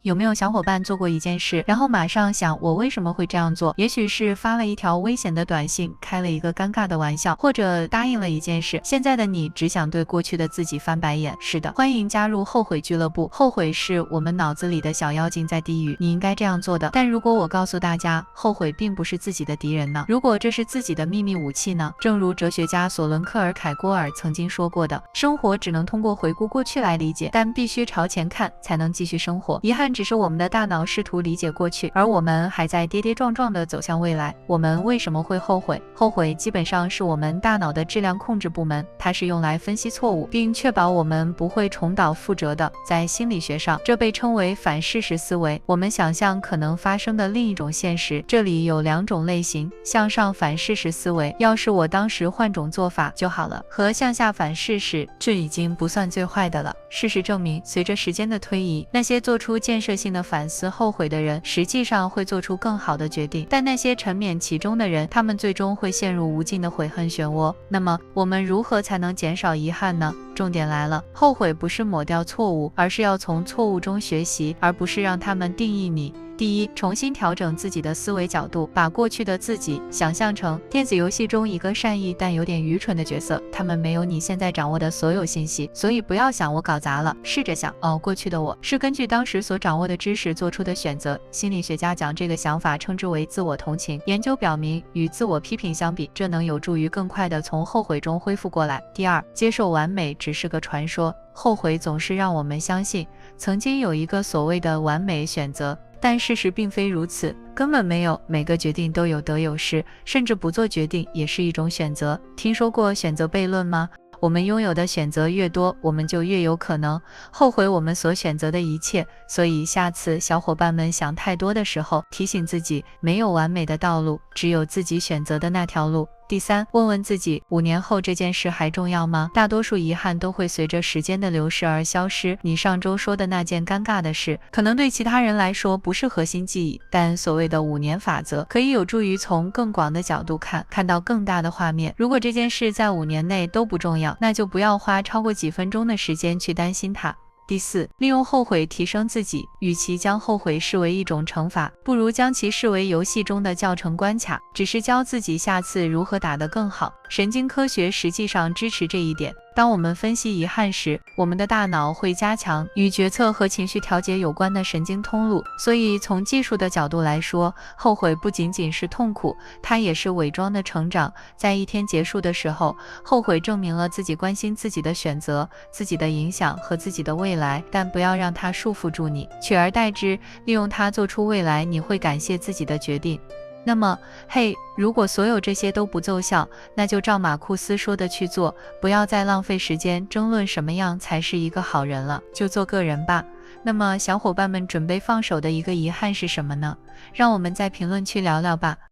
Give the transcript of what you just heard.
有没有小伙伴做过一件事，然后马上想我为什么会这样做？也许是发了一条危险的短信，开了一个尴尬的玩笑，或者答应了一件事。现在的你只想对过去的自己翻白眼。是的，欢迎加入后悔俱乐部。后悔是我们脑子里的小妖精在低语，你应该这样做的。但如果我告诉大家，后悔并不是自己的敌人呢？如果这是自己的秘密武器呢？正如哲学家索伦克尔凯郭尔曾经说过的，生活只能通过回顾过去来理解，但必须朝前看才能继续生活。遗憾只是我们的大脑试图理解过去，而我们还在跌跌撞撞地走向未来。我们为什么会后悔？后悔基本上是我们大脑的质量控制部门，它是用来分析错误，并确保我们不会重蹈覆辙的。在心理学上，这被称为反事实思维。我们想象可能发生的另一种现实。这里有两种类型：向上反事实思维，要是我当时换种做法就好了；和向下反事实，这已经不算最坏的了。事实证明，随着时间的推移，那些做出建设性的反思后悔的人，实际上会做出更好的决定，但那些沉湎其中的人，他们最终会陷入无尽的悔恨漩涡。那么我们如何才能减少遗憾呢？重点来了，后悔不是抹掉错误，而是要从错误中学习，而不是让他们定义你。第一，重新调整自己的思维角度，把过去的自己想象成电子游戏中一个善意但有点愚蠢的角色，他们没有你现在掌握的所有信息，所以不要想我搞砸了，试着想，过去的我是根据当时所掌握的知识做出的选择。心理学家将这个想法称之为自我同情。研究表明，与自我批评相比，这能有助于更快地从后悔中恢复过来。第二，接受完美只是个传说。后悔总是让我们相信曾经有一个所谓的完美选择，但事实并非如此，根本没有。每个决定都有得有失，甚至不做决定也是一种选择。听说过选择悖论吗？我们拥有的选择越多，我们就越有可能后悔我们所选择的一切。所以下次小伙伴们想太多的时候，提醒自己，没有完美的道路，只有自己选择的那条路。第三，问问自己，5年后这件事还重要吗？大多数遗憾都会随着时间的流逝而消失。你上周说的那件尴尬的事，可能对其他人来说不是核心记忆，但所谓的5年法则可以有助于从更广的角度看到更大的画面。如果这件事在5年内都不重要，那就不要花超过几分钟的时间去担心它。第四，利用后悔提升自己。与其将后悔视为一种惩罚，不如将其视为游戏中的教程关卡，只是教自己下次如何打得更好。神经科学实际上支持这一点。当我们分析遗憾时，我们的大脑会加强与决策和情绪调节有关的神经通路。所以从技术的角度来说，后悔不仅仅是痛苦，它也是伪装的成长。在一天结束的时候，后悔证明了自己关心自己的选择、自己的影响和自己的未来，但不要让它束缚住你，取而代之，利用它做出未来你会感谢自己的决定。那么，如果所有这些都不奏效，那就照马库斯说的去做，不要再浪费时间争论什么样才是一个好人了，就做个人吧。那么，小伙伴们准备放手的一个遗憾是什么呢？让我们在评论区聊聊吧。